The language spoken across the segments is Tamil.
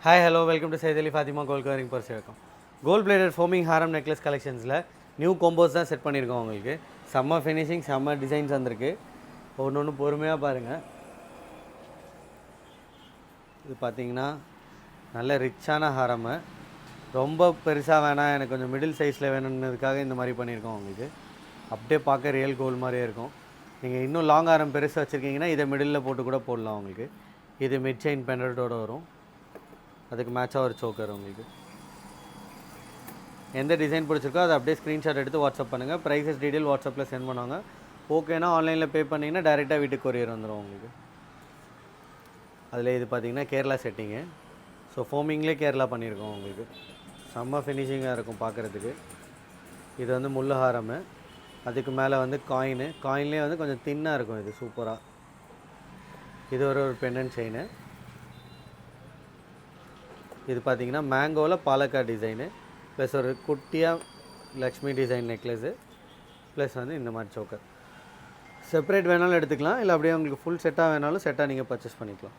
Hi hello welcome to Saidali Fathima gold covering purse வணக்கம். கோல்ட் பிளேடட் ஃபோமிங் ஹாரம் நெக்லஸ் கலெக்ஷன்ஸில் நியூ கோம்போஸ் தான் செட் பண்ணியிருக்கோம். உங்களுக்கு செம்ம ஃபினிஷிங் செம்ம டிசைன்ஸ் வந்திருக்கு. ஒன்று ஒன்று பொறுமையாக பாருங்கள். இது பார்த்தீங்கன்னா நல்ல ரிச்சான ஹாரமு. ரொம்ப பெருசாக வேணாம், எனக்கு கொஞ்சம் மிடில் சைஸில் வேணுன்றதுக்காக இந்த மாதிரி பண்ணியிருக்கோம். உங்களுக்கு அப்படியே பார்க்க ரியல் கோல்டு மாதிரியே இருக்கும். நீங்கள் இன்னும் லாங் ஹாரம் பெருசாக வச்சுருக்கீங்கன்னா இதை மிடில் போட்டு கூட போடலாம். உங்களுக்கு இது மிட் செயின் பெண்டல்ட்டோடு வரும். அதுக்கு மேட்சாக ஒரு சோக்கர். உங்களுக்கு எந்த டிசைன் பிடிச்சிருக்கோ அதை அப்படியே ஸ்க்ரீன்ஷாட் எடுத்து வாட்ஸ்அப் பண்ணுங்கள். ப்ரைஸஸ் டீட்டெயில் வாட்ஸ்அப்பில் சென்ட் பண்ணுவாங்க. ஓகேனா ஆன்லைனில் பே பண்ணிங்கன்னா டேரெக்டாக வீட்டுக்கு கொரியர் வந்துடும் உங்களுக்கு. அதில் இது பார்த்திங்கன்னா கேரளா செட்டிங்கு. ஸோ ஃபோமிங்லேயே கேரளா பண்ணியிருக்கோம். உங்களுக்கு செம்ம ஃபினிஷிங்காக இருக்கும் பார்க்குறதுக்கு. இது வந்து முள்ளு ஹாரமு. அதுக்கு மேலே வந்து காயின்லேயே வந்து கொஞ்சம் தின்னாக இருக்கும். இது சூப்பராக. இது ஒரு பெண்டன்ட் செயினு. இது பார்த்திங்கன்னா மேங்கோவில் பாலக்காட் டிசைனு ப்ளஸ் ஒரு குட்டியாக லக்ஷ்மி டிசைன் நெக்லஸு ப்ளஸ் வந்து இந்த மாதிரி சோக்கர். செப்பரேட் வேணாலும் எடுத்துக்கலாம், இல்லை அப்படியே உங்களுக்கு ஃபுல் செட்டாக வேணாலும் செட்டாக நீங்கள் பர்ச்சேஸ் பண்ணிக்கலாம்.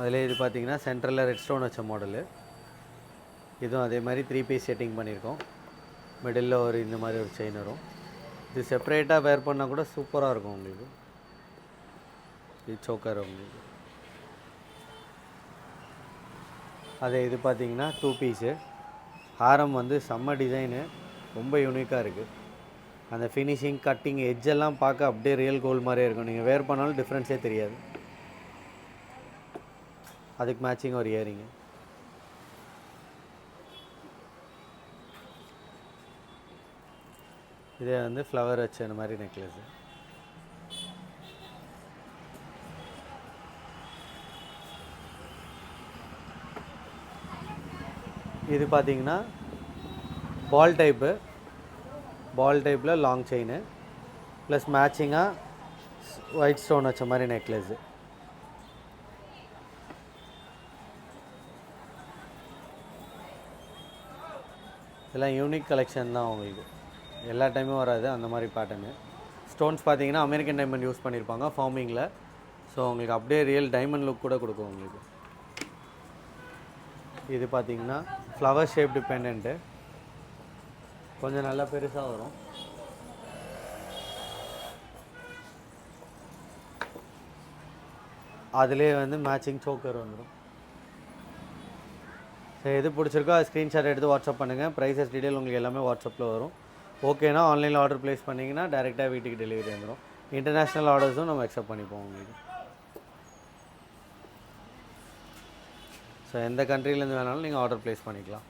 அதில் இது பார்த்திங்கன்னா சென்ட்ரலில் ரெட் ஸ்டோன் வச்ச மாடலு. இதுவும் அதே மாதிரி 3 பீஸ் செட்டிங் பண்ணியிருக்கோம். மிடில் ஒரு இந்த மாதிரி ஒரு செயின் வரும். இது செப்பரேட்டாக வேர் பண்ணால் கூட சூப்பராக இருக்கும் உங்களுக்கு. இது சோக்கர் உங்களுக்கு. அதே இது பார்த்திங்கன்னா 2 பீஸு ஹாரம் வந்து செம்ம டிசைனு, ரொம்ப யூனிக்காக இருக்குது. அந்த ஃபினிஷிங் கட்டிங் எட்ஜெல்லாம் பார்க்க அப்படியே ரியல் கோல்டு மாதிரியே இருக்கும். நீங்கள் வேர் பண்ணாலும் டிஃப்ரென்ஸே தெரியாது. அதுக்கு மேட்சிங் ஒரு இயரிங்கு. இதே வந்து ஃப்ளவர் வச்ச இந்த மாதிரி நெக்லஸு. இது பார்த்திங்கன்னா பால் டைப்பில் லாங் செயின் ப்ளஸ் மேட்சிங்காக ஒயிட் ஸ்டோன் வச்ச மாதிரி நெக்லஸு. இதெல்லாம் யூனிக் கலெக்ஷன் தான். உங்களுக்கு எல்லா டைமும் வராது அந்த மாதிரி பேட்டர்னு. ஸ்டோன்ஸ் பார்த்தீங்கன்னா அமெரிக்கன் டைமண்ட் யூஸ் பண்ணியிருப்பாங்க ஃபார்மிங்கில். ஸோ உங்களுக்கு அப்படியே ரியல் டைமண்ட் லுக் கூட கொடுக்கும் உங்களுக்கு. இது பார்த்தீங்கன்னா ஃப்ளவர் ஷேப்டு பெண்டன்ட்டு, கொஞ்சம் நல்லா பெருசாக வரும். அதிலே வந்து மேட்சிங் சோக்கர் வந்துடும். சரி, எது பிடிச்சிருக்கோ அது ஸ்க்ரீன்ஷாட் எடுத்து வாட்ஸ்அப் பண்ணுங்கள். ப்ரைஸஸ் டீட்டெயில் உங்களுக்கு எல்லாமே வாட்ஸ்அப்பில் வரும். ஓகேனா ஆன்லைனில் ஆர்டர் ப்ளேஸ் பண்ணிங்கன்னா டேரெக்டாக வீட்டுக்கு டெலிவரி வந்துடும். இன்டர்நேஷ்னல் ஆர்டர்ஸும் நம்ம அக்செப்ட் பண்ணிப்போம் உங்களுக்கு. ஸோ எந்த கண்ட்ரிலேருந்து வேணாலும் நீங்கள் ஆர்டர் ப்ளேஸ் பண்ணிக்கலாம்.